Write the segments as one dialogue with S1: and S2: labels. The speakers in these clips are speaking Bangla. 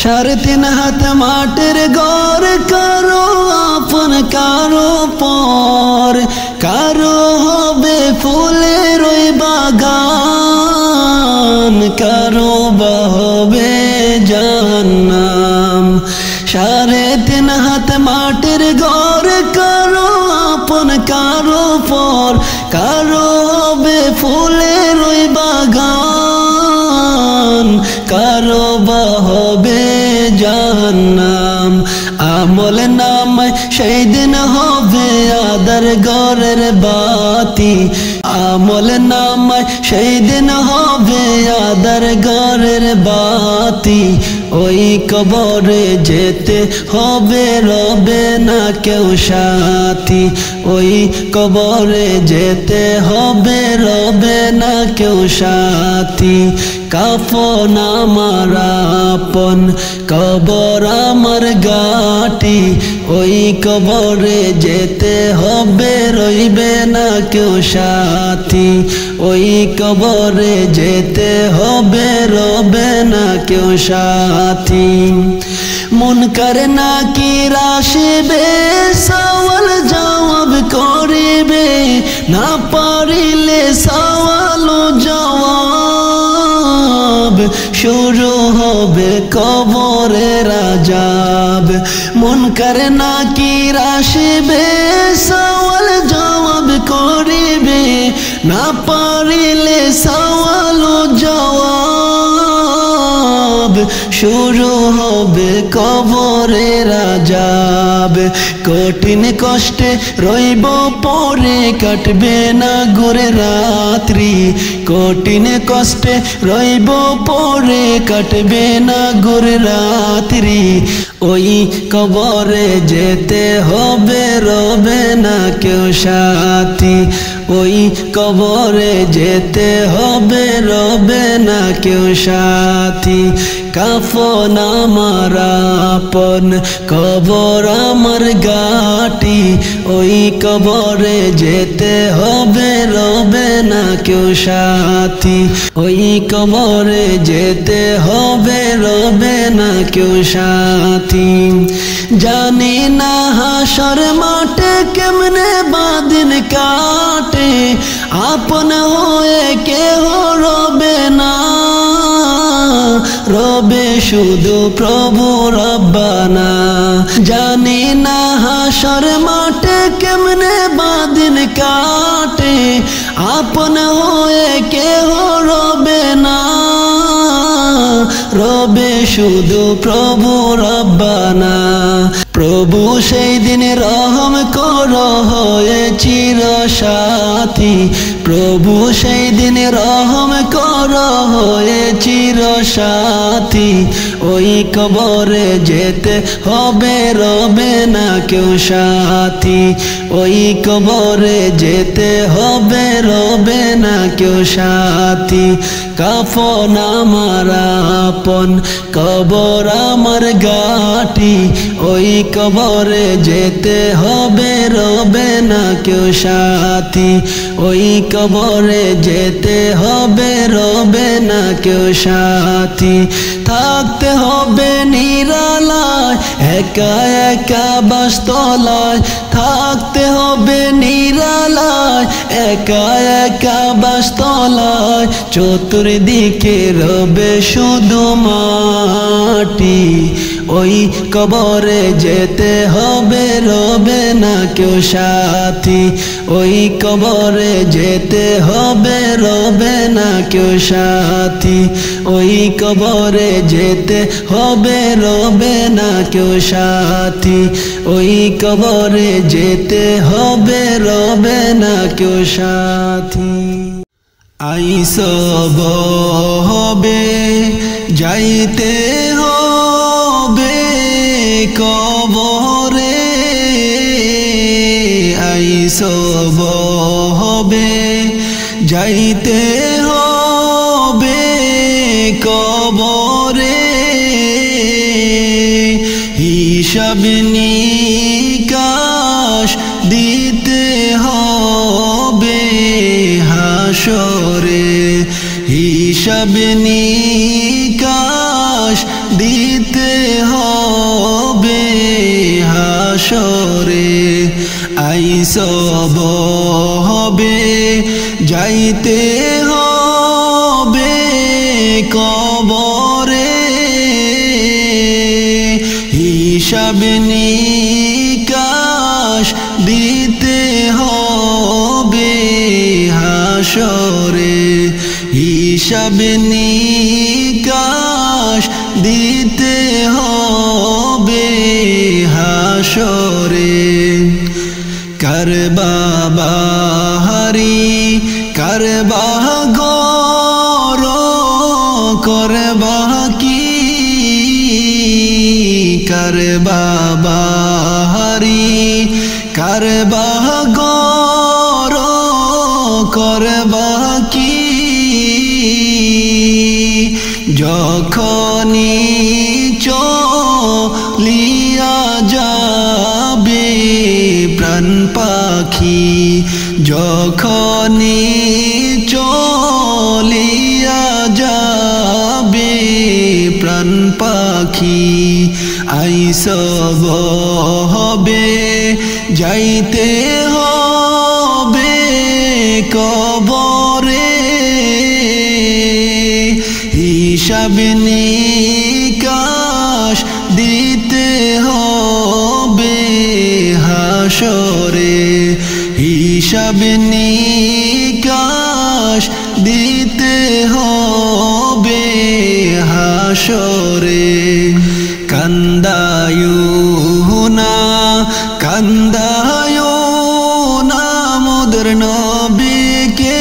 S1: 3.5 হাত মাটির ঘর কারো আপন কারো পর, কারো হবে ফুলের ওই বাগান, কারো বা হবে জাহান্নাম। 3.5 হাত মাটির ঘর কারো আপন কারো পর, কারো হবে ফুলের ওই বাগান, কারো বা হবে জাহান্নাম। আমল নামায় সেই দিন হবে আদার ঘরের বাতি, আমল নামায় সেই দিন হবে আদার ঘরের বাতি। ওই কবরে যেতে হবে রবে না কেউ সাথী, ওই কবরে যেতে হবে রবে না কেউ সাথী। কাফন আমার আপন কবর আমার গাটি, ওই কবরে যেতে হবে রইবে না কেউ সাথী, ওই কবরে যেতে হবে রবে না কেউ সাথী। মুনকার নাকির আসিবে সওয়াল জবাব করিবে, না পারিলে সওয়াল জবাব, শুরু হবে কবরের আযাব। মুনকার নাকির আসিবে সওয়াল জবাব করিবে, না পারিলে সওয়াল জবাব, শুরু হবে কবরের আযাব। কঠিন কষ্টে রইব পরে কাটবে না ঘুরে রাত্রি, কঠিন কষ্টে রইব পরে কাটবে না ঘুরে রাত্রি। ওই কবরে যেতে হবে রবে না কেউ সাথী, ওই কবরে যেতে হবে রবে না কেউ সাথী। কাফন আমার আপন কবর আমার গাটি, ওই কবরে যেতে হবে রবে না কেউ সাথী, ওই কবরে যেতে হবে রবে না কেউ সাথী। জানি না হাসর মাঠে কেমনে বাদিন কাটে, আপন হয়ে কেহ রবে না, রবে শুধু প্রভু রব্বানা। জানি না হাসর মাঠে কেমনে বাদিন কাটে, আপন হয়ে কেহ রবে না, রবে শুধু প্রভু রব্বানা। প্রভু সেই দিন রহম করো হয়ে চির সাথী, প্রভু সেই দিন রহম করো হয়ে চির সাথী। ওই কবরে যেতে হবে রবে না কেউ সাথী, ওই কবরে যেতে হবে রবে না কেউ সাথী। কাফন আমার আপন কবর আমার গাটি, ওই কবরে যেতে হবে রবে না কেউ সাথী, ওই কবরে যেতে হবে রবে না কেউ সাথী। থাকতে হবে নিরালায় একা একা বাসতলায়, থাকতে হবে নিরালায় একা একা বাসতলায়। চতুর্দিকে রবে শুধু মাটি, ওই কবরে যেতে হবে রবে না কেউ সাথী, ওই কবরে যেতে হবে রবে না কেউ সাথী, ওই কবরে যেতে হবে রবে না কেউ সাথী, ওই কবরে যেতে হবে রবে না কেউ সাথী। আইসব হবে যাইতে হবে কবরে, আইসব হবে যাইতে হবে কবরে। হিসাব নিকাশ দিতে হবে হাসরে, হিসাব নিকাশ দিতে হবে হাসরে আইসব হবে যাইতে হবে কবরে হিসাব নিকাশ দিতে হবে হাসরে হিসাব নিকাশ দিতে হবে হাসরে কার বাবাহারি কার বাগর করবা কি কার বাবাহারি কার বাগর করবা কি যখনই চলিয়া যাবে প্রাণ পাখি যখনই চলিয়া যাবে প্রাণ পাখি আইসব হবে যাইতে হবে কবরে হিসাব নিকাশ দিতে হবে হাসরে হিসাব নিকাশ দিতে হবে হাসরে কান্দায়ু না কান্দায়ু না মোদের নবীকে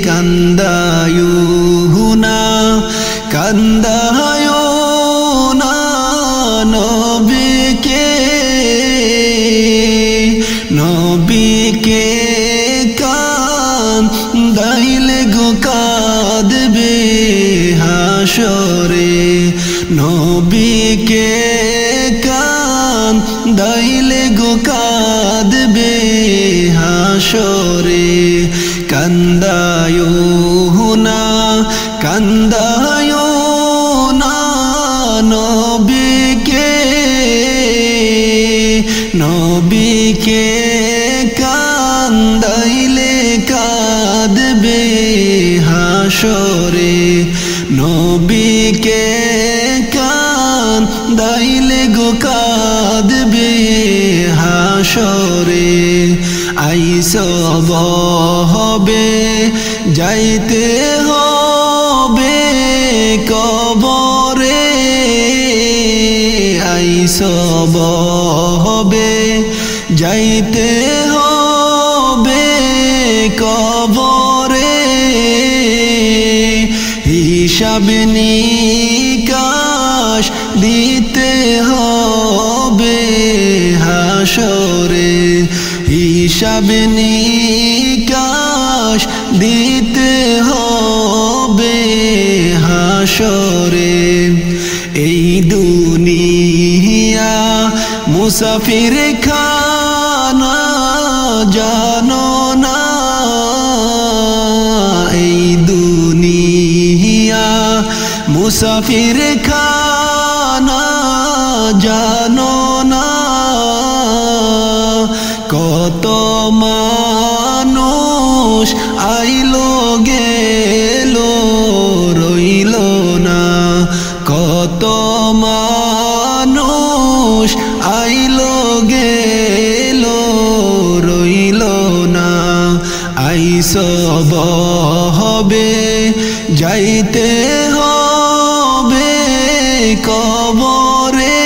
S1: কান্দায়ু না কান্দায়ু না নবীকে নবীকে কান্দাইলে গো কাঁদবে হাসরে নবীকে কান্দাইলে গো কাঁদবে হাসরে কান্দায়ু না কান্দায়ু না নবীকে নবীকে কান্দাইলে কাঁদবে হাসরে নবীকে কান্দাইলে গো কাঁদবে হাসরে আইসব হবে যাইতে হবে কবরে আইসব হবে যাইতে হবে কবরে হিসাব নিকাশ দিতে হবে হাসরে হিসাব নিকাশ দিতে হবে হাসরে এই দুনিয়া মুসাফির খানা জানো না এই দুনিয়া মুসাফির খানা জানো না কত মানুষ আইলো গেল রইল না কত মানুষ আইলো গেল রইল না আইসব হবে যাইতে হবে কবরে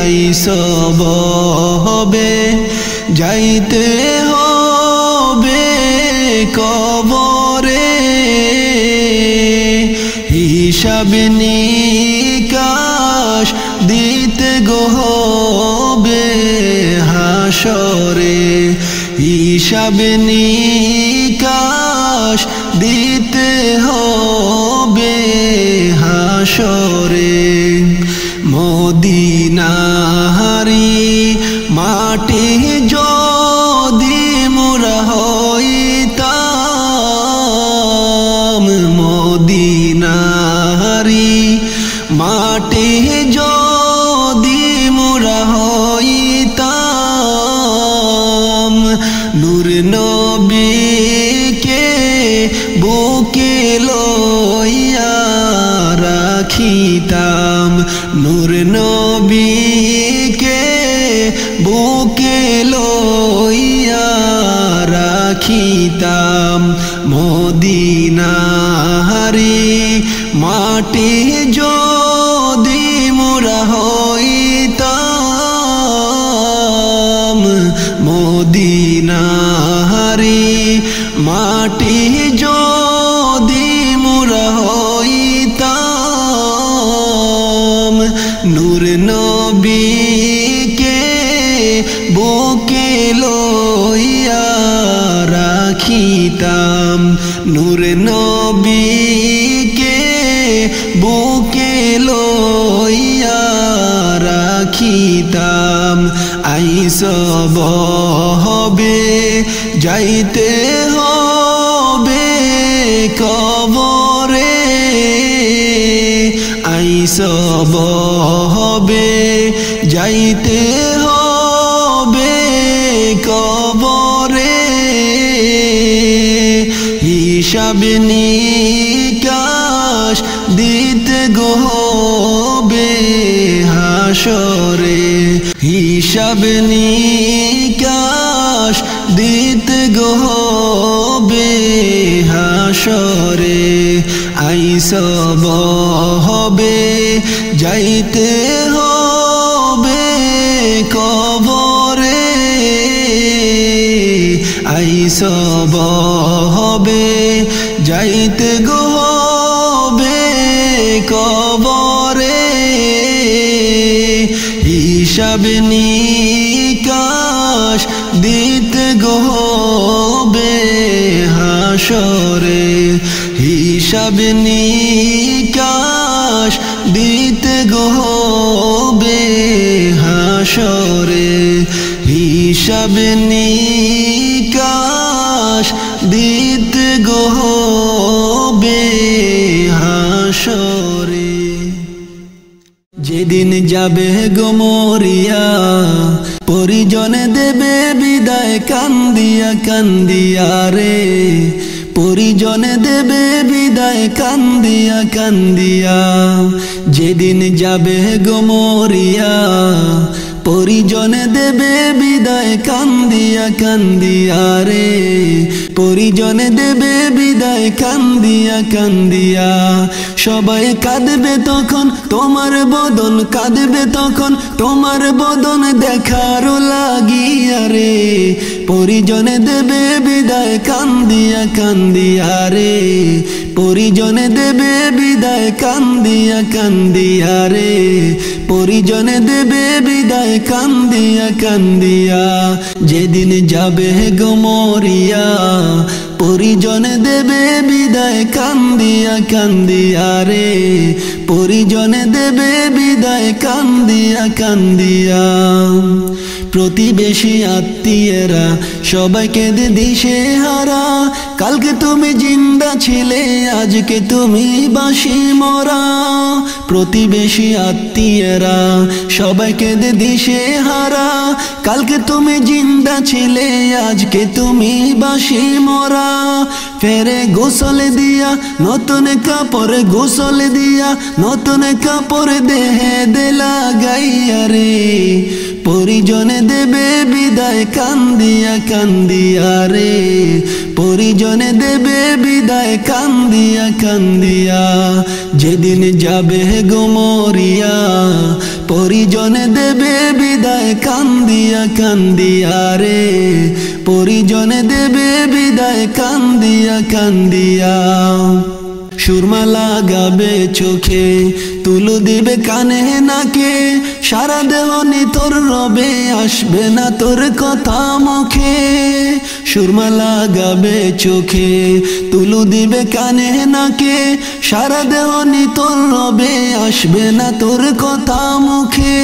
S1: আইসব হবে যাইতে হবে কবরে হিসাব নিকাশ দিতে গো হবে হাসরে হিসাব নিকাশ দিতে হবে হাসরে মদিনারি মাটি যদি মোরা হইতাম মদিনা মদিনারি মাটি যদি মোরা হইতাম নূর নবীকে বুকে লইয়া রাখিতাম নূর নবীকে বুকে লইয়া রাখিতাম মদিনারি মাটি যদি মোরা হইতাম মদিনারি মাটি যদি মোরা হইতাম নূর নবীকে বুকে লইয়া রাখিতাম নূর নবীকে বুকে লইয়া রাখিতাম আইসব হবে যাইতে হবে কবরে আইসব হবে যাইতে হবে কবরে হিসাব নিকাশ দিতে গো হবে হাসরে হিসাব নিকাশ দিতে গো হবে হাসরে আইসব হবে যাইতে হবে কবরে আইসব হবে যাইতে গো হবে কবরে হিসাব নিকাশ দিতে গো হবে হাসরে হিসাব নিকাশ দিতে গো হবে হাসরে হিসাব নিকাশ দিতে গো হবে হাসরে যেদিন যাবে গো মরিয়া পরিজন দেবে বিদায় কান্দিয়া কান্দিয়া রে পরিজন দেবে বিদায় কান্দিয়া কান্দিয়া যেদিন যাবে গো মরিয়া পরিজন দেবে বিদায় কান্দিয়া কান্দিয়া রে পরিজন দেবে বিদায় কান্দিয়া কান্দিয়া সবাই কাঁদবে তখন তোমার বদন কাঁদবে তখন তোমার বদন দেখার লাগিয়া রে পরিজন দেবে বিদায় কান্দিয়া কান্দিয়া রে পরিজন দেবে বিদায় কান্দিয়া কান্দিয়া রে পরিজন দেবে বিদায় কান্দিয়া কান্দিয়া যেদিন যাবে গো মরিয়া পরিজন দেবে বিদায় কান্দিয়া কান্দিয়া রে পরিজন দেবে বিদায় কান্দিয়া কান্দিয়া প্রতিবেশী আত্মীয়রা সবাইকে দিশে হারা কালকে তুমি জিন্দা ছিলে আজকে তুমি বাঁশি মরা প্রতিবেশী আত্মীয়রা সবাইকে দিশে হারা কালকে তুমি জিন্দা ছিলে আজকে তুমি বাঁশি মরা ফেরে গোসল দিয়া নতুন কাপড় গোসল দিয়া নতুন কাপড় দেহে দেলা গাইয়া রে পরিজন দেবে বিদায় কান্দিয়া কান্দিয়া রে পরিজন দেবে বিদায় কান্দিয়া কান্দিয়া যেদিন যাবে গো মরিয়া পরিজন দেবে বিদায় কান্দিয়া কান্দিয়া রে পরিজন দেবে বিদায় কান্দিয়া কান্দিয়া সুরমা লাগাবে চোখে তুলো দিবে কানে নাকে সারা দেহ নিতর রবে আসবে না তোর কথা মুখে সুরমা লাগাবে চোখে তুলো দিবে কানে নাকে সারা দেহ নিতর রবে আসবে না তোর কথা মুখে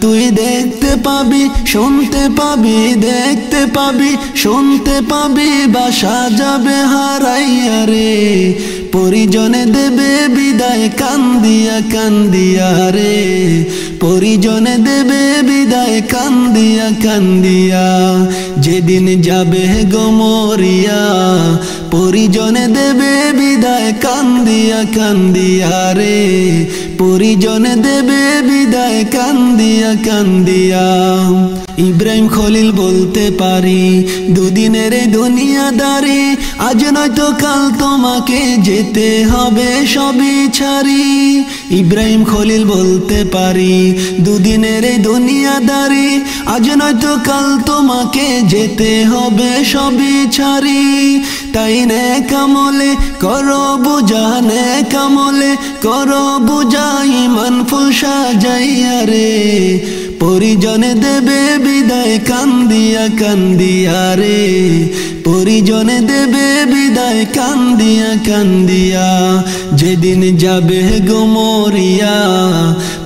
S1: তুই দেখতে পাবি শুনতে পাবি দেখতে পাবি শুনতে পাবি বাসা যাবে হারাইয়া রে পরিজনে দেবে বিদায় কান্দিয়া কান্দিয়া রে, পরিজনে দেবে বিদায় কান্দিয়া কান্দিয়া। যেদিন যাবে গো মরিয়া, পরিজনে দেবে বিদায় কান্দিয়া কান্দিয়া রে, পরিজনে দেবে বিদায় কান্দিয়া কান্দিয়া। ইব্রাহিম খলিল বলতে পারি, দুদিনের দুনিয়াদারি, আজ নয়তো কাল তোমাকে যেতে হবে সবই ছাড়ি। ইব্রাহিম খলিল বলতে পারি, দুদিনের দুনিয়াদারি, আজ নয়তো কাল তোমাকে যেতে হবে সবই ছাড়ি। তাই নেক আমলে করো বুঝা, নেক আমলে করো বুঝা, ঈমান ফুল সাজাইয়া রে, পরিজনে দেবে বিদায় কান্দিয়া কান্দিয়া রে, পরিজনে দেবে বিদায় কান্দিয়া কান্দিয়া। যেদিন যাবে গো মরিয়া,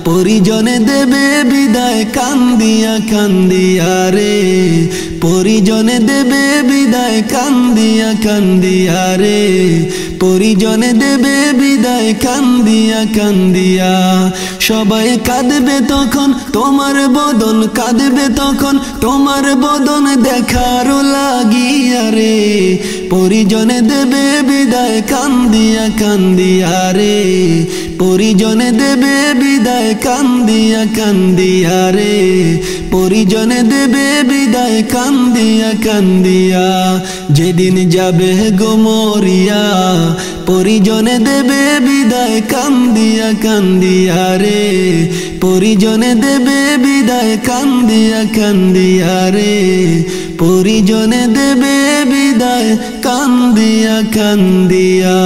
S1: পরিজনে দেবে বিদায় কান্দিয়া কান্দিয়া রে, পরিজনে দেবে বিদায় কান্দিয়া কান্দিয়া রে, পরিজনে দেবে বিদায় কান্দিয়া কান্দিয়া। সবাই কাঁদবে তখন তোমার বদন, কাঁদবে তখন তোমার বদন দেখার লাগিয়া রে, পরিজনে দেবে বিদায় কান্দিয়া কান্দিয়া রে, পরিজনে দেবে বিদায় কান্দিয়া কান্দিয়া রে, পরিজনে দেবে বিদায় কান্দিয়া কান্দিয়া। যেদিন যাবে গো মরিয়া, পরিজনে দেবে বিদায় কান্দিয়া কান্দিয়া রে, পরিজনে দেবে বিদায় কান্দিয়া কান্দিয়া রে, পরিজনে দেবে বিদায় কান্দিয়া কান্দিয়া।